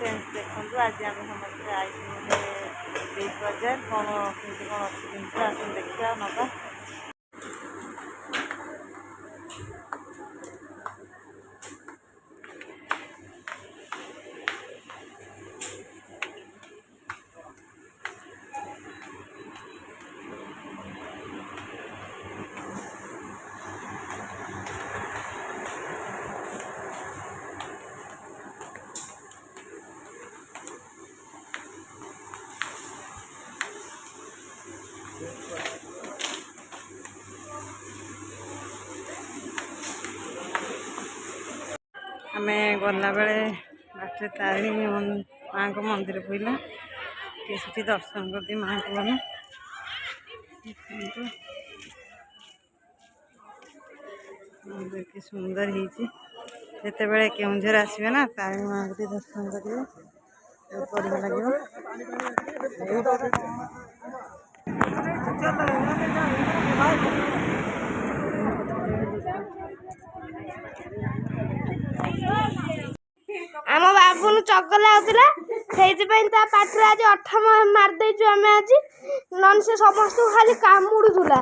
Friends देखो आज आम समस्त आई बीच बजार कौन केमती कौन अच्छी जिन आस देखा नवा आम गला बेले बाटे तारिणी माँ को मंदिर पड़ा कि दर्शन करती माँ को गल मंदिर कि सुंदर होते बड़े केउझर आसबे ना तारिणी माँ को दर्शन करेंगे बहुत बढ़िया लगे। आम बाबू चगला होता से पाटे आज अठा मारदेचु आम आज नन से समस्त खाली कामुड़ूला।